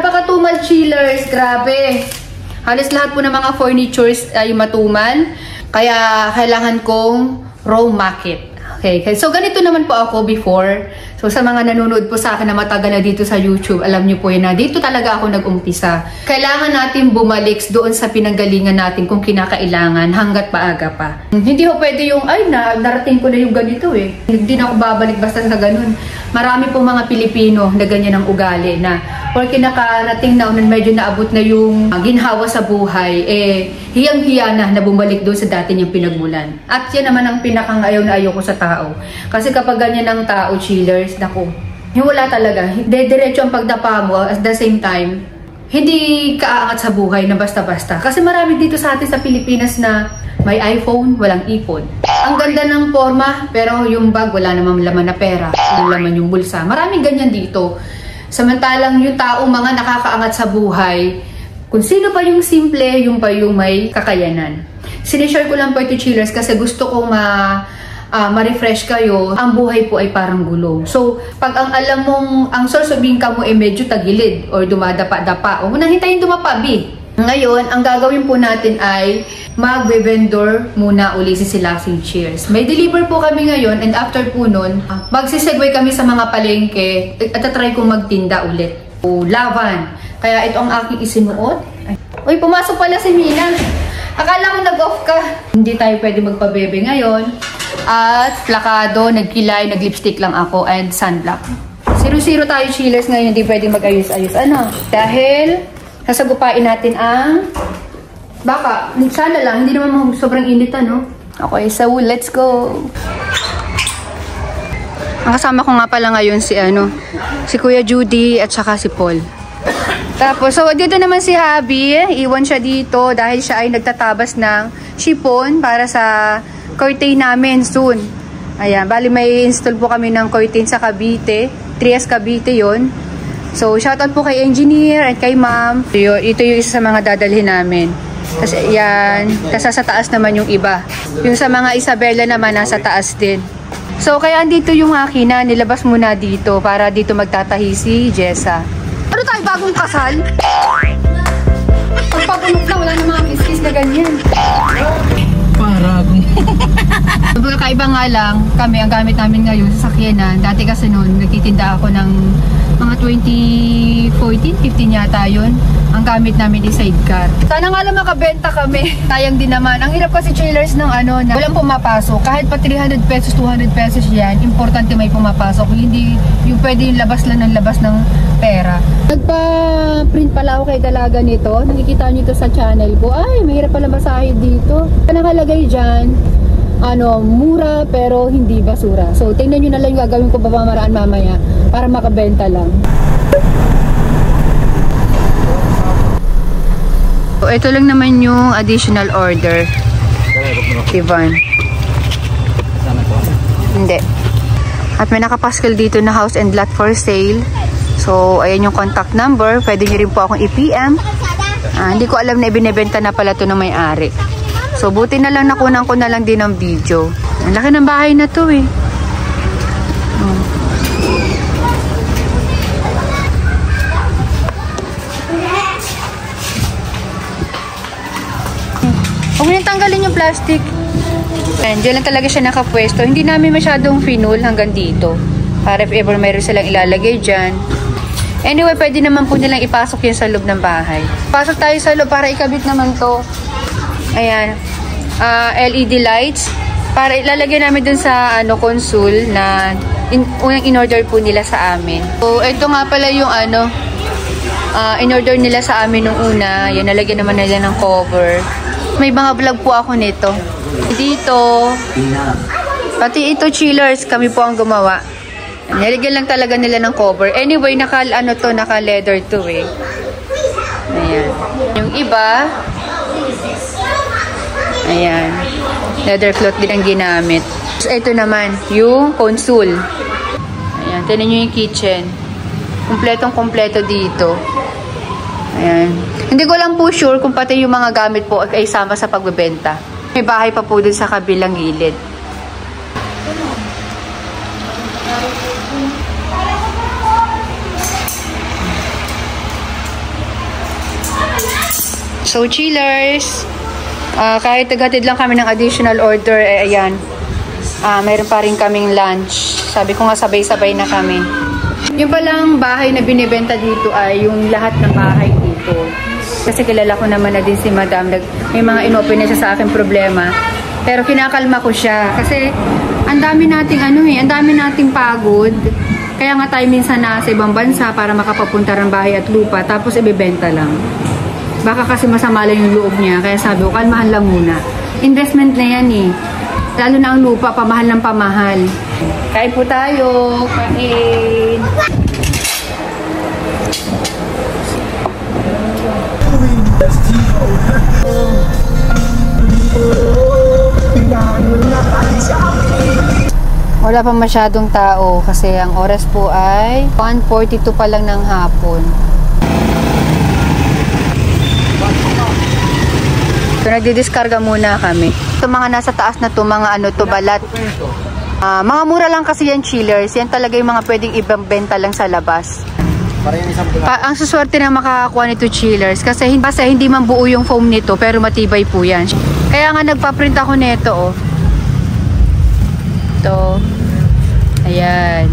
Napakatumal chillers, grabe. Halos lahat po ng mga furnitures ay matumal. Kaya kailangan kong raw market. Okay, so ganito naman po ako before. So sa mga nanonood po sa akin na matagal na dito sa YouTube, alam niyo po yun na dito talaga ako nag-umpisa. Kailangan natin bumalik doon sa pinanggalingan natin kung kinakailangan hanggat maaga pa. Hindi ho pwede yung, ay narating ko na yung ganito eh. Hindi na ako babalik basta sa ganun. Marami pong mga Pilipino na ganyan ang ugali na porque nakarating na unan medyo naabot na yung ginhawa sa buhay, hiyang-hiya na bumalik doon sa dati niyang pinagmulan. At yan naman ang pinakang ayaw na ayaw ko sa tao. Kasi kapag ganyan ang tao, chillers, naku, wala talaga. Diretso ang pagdapa mo at the same time, hindi kaaangat sa buhay na basta-basta. Kasi marami dito sa atin sa Pilipinas na may iPhone, walang ipon. Ang ganda ng forma, pero yung bag, wala namang laman na pera. Walang laman yung bulsa. Maraming ganyan dito. Samantalang yung tao mga nakakaangat sa buhay, kung sino pa yung simple, yung pa yung may kakayanan. Sinishare ko lang po ito, chillers, kasi gusto kong ma-refresh kayo. Ang buhay po ay parang gulong. So, pag ang alam mong ang source of income mo ay medyo tagilid or dumadapa-dapa, huwag mo nang hintayin dumapabi. Ngayon, ang gagawin po natin ay magbe-vendor muna uli si Silaksing Cheers. May deliver po kami ngayon and after po nun, magsisegue kami sa mga palengke at try kong magtinda ulit. O, laban. Kaya ito ang aking isinuot. Uy, pumasok pala si Mina. Akala ko nag-off ka. Hindi tayo pwede magpabebe ngayon. At plakado, nagkilay, nag-lipstick lang ako and sunblock. Zero-zero tayo, chillers, ngayon. Hindi pwede mag-ayos-ayos. Ano? Dahil sasagupain natin ang baka, sana lang, hindi naman sobrang init, no? Okay, so let's go! Ang kasama ko nga pala ngayon si Kuya Judy at saka si Paul. Tapos, so dito naman si Habi, iwan siya dito dahil siya ay nagtatabas ng chiffon para sa curtain namin soon. Ayan, bali may install po kami ng curtain sa Cavite, 3S Cavite yon. So, shoutout po kay engineer at kay ma'am. Ito yung isa sa mga dadalhin namin. Kasi yan, kasi sa taas naman yung iba. Yung sa mga Isabela naman, nasa taas din. So, kaya andito yung akin na nilabas muna dito para dito magtatahi si Jessa. Ano tayo, bagong kasal? Pagpapunok na, wala na mga kiss-kiss na ganyan. Paragong. Kakaiba nga lang, kami, ang gamit namin ngayon sa sakyanan. Dati kasi noon, nagtitinda ako ng mga 2014-15 yata yun. Ang gamit namin is sidecar. Sana nga lang makabenta kami. Sayang din naman. Ang hirap kasi chillers ng na walang pumapasok. Kahit pa 300 pesos, 200 pesos yan, importante may pumapasok. Hindi yung pwede yung labas lang ng labas ng pera. Nagpa-print pala ako kay dalaga nito. Nakikita nyo ito sa channel ko. Ay, mahirap pala masahid dito. Nakalagay dyan, mura pero hindi basura. So, tingnan nyo na lang yung gagawin ko papamaraan mamaya para makabenta lang. So, ito lang naman yung additional order. Ivan. Hindi. At may nakapaskal dito na house and lot for sale. So, ayan yung contact number. Pwede nyo rin po akong i-PM. Hindi ko alam na ibinebenta na pala ito ng may-ari. So, buti na lang nakunan ko na lang din ng video. Ang laki ng bahay na to eh. Huwag nyo tanggalin yung plastic. Ayan, dyan lang talaga siya nakapwesto. Hindi namin masyadong finul hanggang dito. Para if ever mayroon silang ilalagay dyan. Anyway, pwede naman po nilang ipasok yun sa loob ng bahay. Pasok tayo sa loob para ikabit naman to. Ayan. LED lights. Para ilalagay namin dun sa console na unang in-order po nila sa amin. So, ito nga pala yung in-order nila sa amin nung una. Yan, nalagyan naman nila ng cover. May mga vlog po ako nito. Dito. Pati ito, chillers, kami po ang gumawa. Nilagyan lang talaga nila ng cover. Anyway, naka-leather to eh. Ayan. Yung iba, ayan. Leather cloth din ang ginamit. So, ito naman, yung console. Ayan, tinan nyo yung kitchen. Kompletong-kompleto dito. Ayan. Hindi ko lang po sure kung pati yung mga gamit po ay sama sa pagbebenta. May bahay pa po dun sa kabilang gilid. So, chillers, kahit tagatid lang kami ng additional order, ayan. Mayroon pa rin kaming lunch. Sabi ko nga sabay-sabay na kami. Yung palang bahay na binibenta dito ay yung lahat ng bahay dito. Kasi kilala ko naman na din si Madam. May mga inopen na siya sa aking problema. Pero kinakalma ko siya. Kasi ang dami nating ang dami nating pagod. Kaya nga tayo minsan nasa ibang bansa para makapapunta ng bahay at lupa. Tapos ibebenta lang. Baka kasi masama lang yung loob niya. Kaya sabi ko, kalmahan lang muna. Investment na yan eh. Lalo na ang lupa, pamahal ng pamahal. Kain po tayo. Kain. Wala pa masyadong tao kasi ang oras po ay 1:42 pa lang ng hapon. So, nagdidiskarga muna kami. Ito mga nasa taas na to, mga balat. Mga mura lang kasi yan, chillers. Yan talaga yung mga pwedeng ibang benta lang sa labas. Ang suswerte na makakakuha nito, chillers. Kasi hindi man buo yung foam nito, pero matibay po yan. Kaya nga nagpa-print ako nito, oh. Ito. Ayan.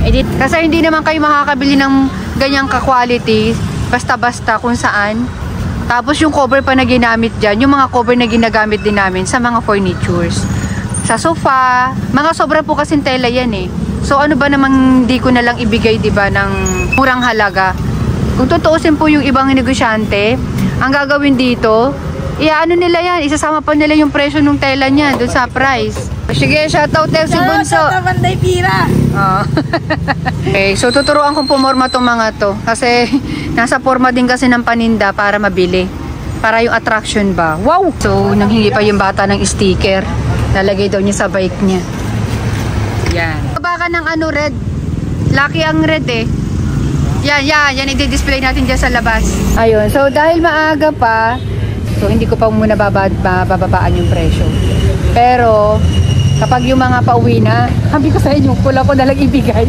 Edit. Kasi hindi naman kayo makakabili ng ganyang ka-quality. Basta-basta kung saan. Tapos yung cover pa na ginamit dyan, yung mga cover na ginagamit din namin sa mga furnitures. Sa sofa, mga sobra po kasing tela yan eh. So ano ba namang hindi ko na lang ibigay, diba, ng murang halaga. Kung tutuusin po yung ibang negosyante, ang gagawin dito, nila yan, isasama pa nila yung presyo ng tela niya doon sa price. Sige, shoutout tayo si Bunso. Okay, so tuturuan kong pumorma tong mga to. Kasi nasa forma din kasi ng paninda para mabili. Para yung attraction ba. Wow! So, nanghingi pa yung bata ng sticker. Lalagay daw niya sa bike niya. Yan. Baka ng red. Lucky ang red eh. Yan i-display natin dyan sa labas. Ayun, so dahil maaga pa, so hindi ko pa muna bababaan yung presyo. Pero kapag yung mga pauwi na, sabi ko sa inyo, pula ko nalang ibigay.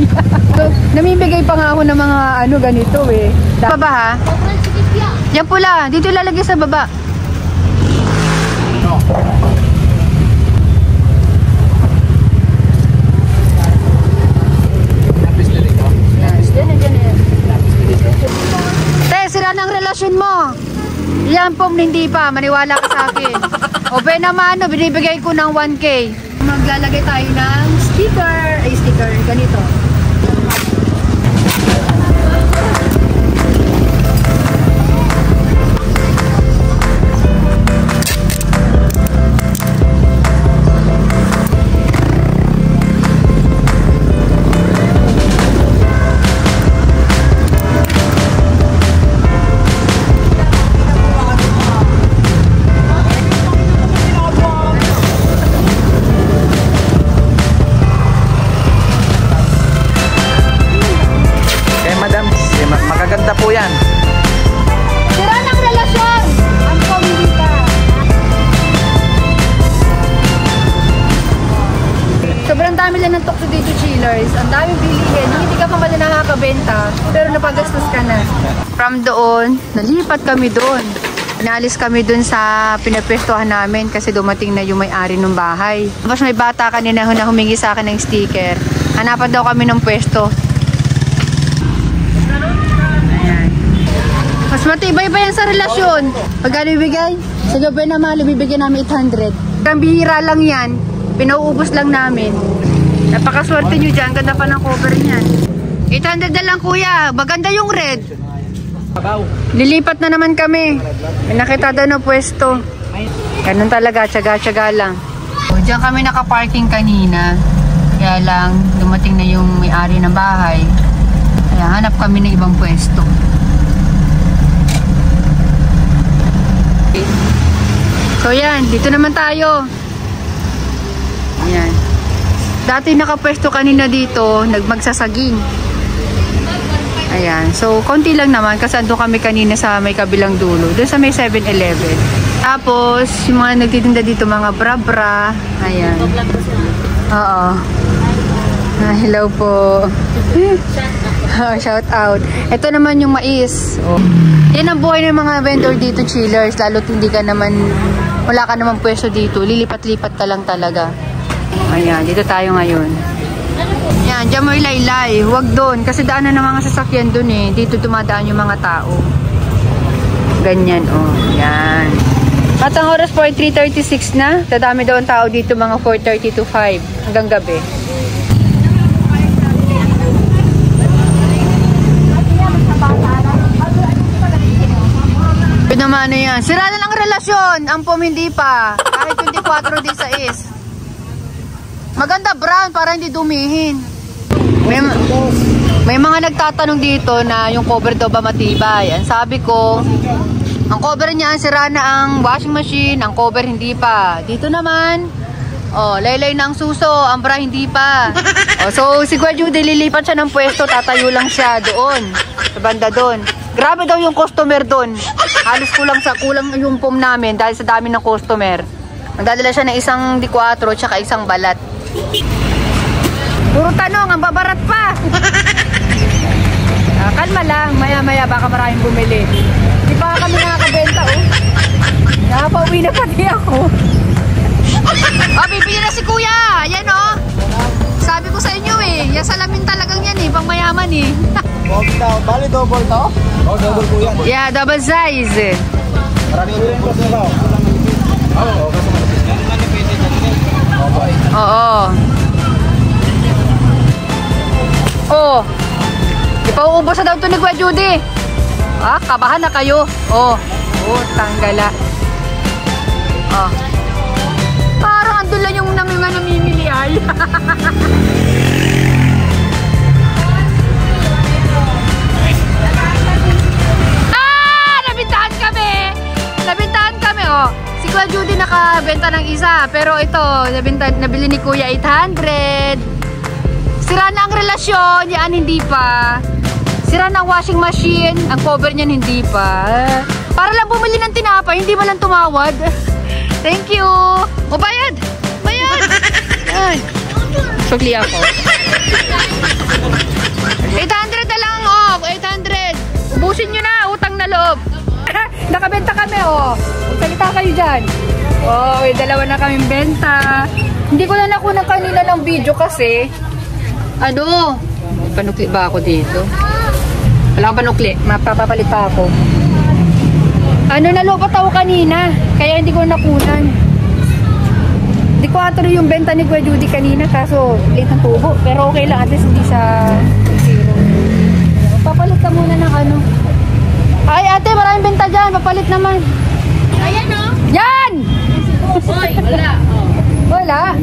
So, namimigay pa nga ako ng mga ganito eh. Baba ha? Yan pula, dito lalagay sa baba. Te, sira ng relasyon mo. Yan po, hindi pa. Maniwala ka sa akin. O ba naman, binibigay ko ng 1K. Maglalagay tayo ng sticker, ganito. Magaganda po yan. Sira ng relasyon. Ang pamilita. Sobrang dami lang ng tukso dito, chillers. Ang daming bilihin. Hindi ka pa man nakakabenta, pero napagastos ka na. From doon, nalipat kami doon. Inalis kami doon sa pinapwestuhan namin kasi dumating na yung may-ari ng bahay. Tapos may bata kanina na humingi sa akin ng sticker. Hanapan daw kami ng pwesto. Mas matibay pa yan sa relasyon. Pagkano ibigay? Sa gabi na mahal, ibibigyan namin 800. Ang bihira lang yan. Pinauubos lang namin. Napakaswerte nyo dyan. Ganda pa ng cover niyan. 800 na lang kuya. Maganda yung red. Lilipat na naman kami. May nakita daw na pwesto. Ganun talaga. Tsaga-tsaga lang. O, dyan kami nakaparking kanina. Kaya lang, dumating na yung may-ari ng bahay. Kaya hanap kami ng ibang pwesto. So yan, dito naman tayo. Yan. Dati nakapwesto kanina dito, nagmagsasaging. Ayan. So konti lang naman kasi ando kami kanina sa may kabilang dulo. Doon sa may 7-Eleven. Tapos yung mga nagtitinda dito, mga bra-bra. Ayan. Oo. Hello po. Shout out. Ito naman yung mais. Oh. Yan ang buhay ng mga vendor dito, chillers. Lalo't hindi ka naman, wala ka naman pwesto dito. Lilipat-lipat ka lang talaga. Ayan, dito tayo ngayon. Yan, dyan mo ilaylay. Huwag doon. Kasi daanan ng mga sasakyan doon eh. Dito dumadaan yung mga tao. Ganyan, oh. Yan. At ang oras po ay 3:36 na. Dadami daw ang tao dito mga 4:30 to 5 hanggang gabi. Ito naman ano yan. Sira na lang relasyon. Ang pom hindi pa. Kahit 24 di sa is. Maganda brown para hindi dumihin. May mga nagtatanong dito na yung cover daw ba matibay. Ang sabi ko, ang cover niya, sira na ang washing machine, ang cover hindi pa. Dito naman, oh, laylay na ang suso, ang bra hindi pa. Oh, so, si Kuya Judy, lilipat siya ng pwesto, tatayo lang siya doon, sa banda doon. Grabe daw yung customer doon. Halos kulang yung pom namin dahil sa dami ng customer. Magdadala siya ng isang D4 tsaka isang balat. Puro tanong, ang babarat pa. Kalma lang, maya-maya baka maraming bumili. Di pa kami nakakabenta, oh. Nakapauwi na pati ako. Oh, bibili na si Kuya. Yan, oh. Sabi ko sa inyo, eh. Yung salamin talagang yan, eh. Pang mayaman, eh. Bali double to? Oh, double po yan. Yeah, double size. Maraming rin po sila. Oo. Oh. Ipauubos na daw ito ni Kuya Judy. Ah, kabahan na kayo. Oh. Oh, tanggala. Oh. Parang andun lang yung namimili ay. Nabintahan kami, oh. Si Kuya Judy nakabenta ng isa, pero ito, nabili ni Kuya 800. Sira na ang relasyon, yan hindi pa. Sira na ang washing machine, ang cover niyan hindi pa. Para lang bumili ng tinapay, hindi mo lang tumawad. Thank you. O, bayad! Bayad! Yan. Sukli ako. 800 na lang, oh. 800. Ubusin nyo na, utang na loob. Nakabenta kami, oh. Salita kayo dyan. Oh, dalawa na kaming benta. Hindi ko na nakunan kanina ng video kasi ano, panukli ba ako dito? Wala akong panukli. Mapapapalit pa ako. Ano, nalupat ako kanina. Kaya hindi ko nakunan. Hindi ko atuloy yung benta ni Kuya Judy kanina. Kaso, late ng tubo. Pero okay lang. At least hindi siya zero. Papalit ka muna ng ano. Ay, ate, maraming benta dyan. Papalit naman. Ayan, oh. Yan! Hoy, wala. Oh. Wala.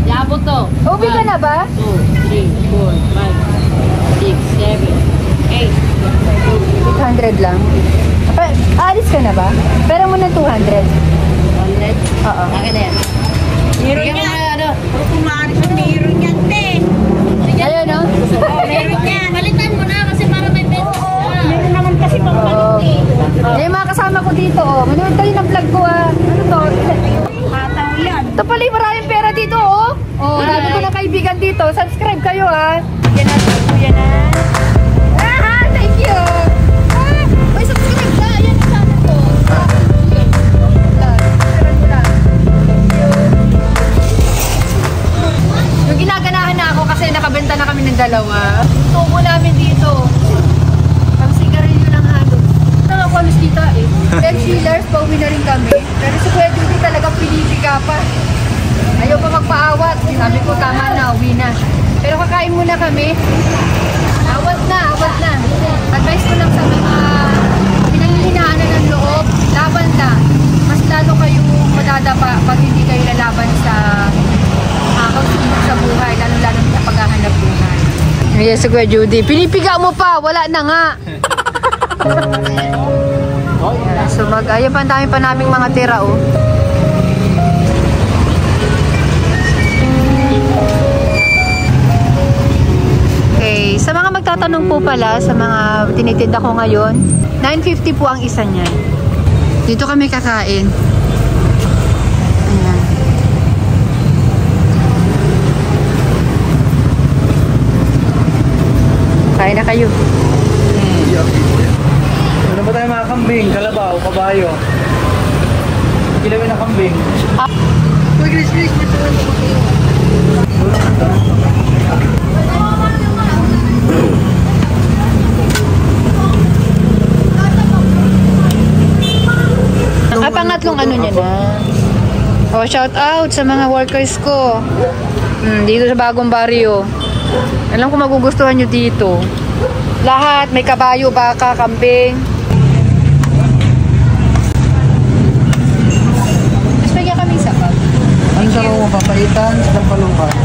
Yabot to. Ubi ka na ba? 2, 3, 4, 5, 6, 7, 8. 800 lang. Alis ka na ba? Pero muna 200. 100? Oo. Akin na yan. Meron yan. Ano? Kung maaari ko, meron yan, te. Ayun, no? Meron yan. Balitan mo na kasi para may benta. Meron naman kasi pampalit eh. Yung mga kasama ko dito, oh. Manood kayo ng vlog ko, ah. Ano to? Mataw yan. Ito pala yung maraming pera dito, oh. Oh, dami ko ng kaibigan dito. Subscribe kayo, ah. Yan na, yan na. Ah, thank you. Ah, may subscribe na. Ayan ang channel ko. Yung ginaganahan na ako kasi nakabenta na kami ng dalawa. Tubo namin dito. Pang sigarilyo ng halo. Ito ako alos kita eh. 10 shillers, pauwi na rin kami. Pero si Kuya Judy talagang pinipika pa. Ayaw pa magpaawat. Sabi ko tama na, uwi na. Pero kakain muna kami. Awat na, awat na. Advice ko lang sa mga pinanghihinaan na ng loob, laban na. Mas lalo kayong madadapa pag hindi kayo lalaban sa pagsunod sa buhay, lalo-lalo sa paghahanap buhay. Yes, si Kuya Judy. Pinipiga mo pa, wala na nga. So ayun pa, ang dami pa naming mga tira, oh. Okay, sa mga magtatanong po pala, sa mga tinitinda ko ngayon, 950 po ang isa niyan. Dito kami kakain. Ayan. Kain na kayo. Ano ba tayo mga kambing? Kalabaw, kabayo. Kilawin na kambing. Uy, Chris, pangatlong ano niya na. Oh, shout out sa mga workers ko. Dito sa bagong baryo. Alam ko magugustuhan nyo dito. Lahat, may kabayo, baka, kambing. Mas bigyan kami sa bag. Ano sa mga papaitan sa palungka?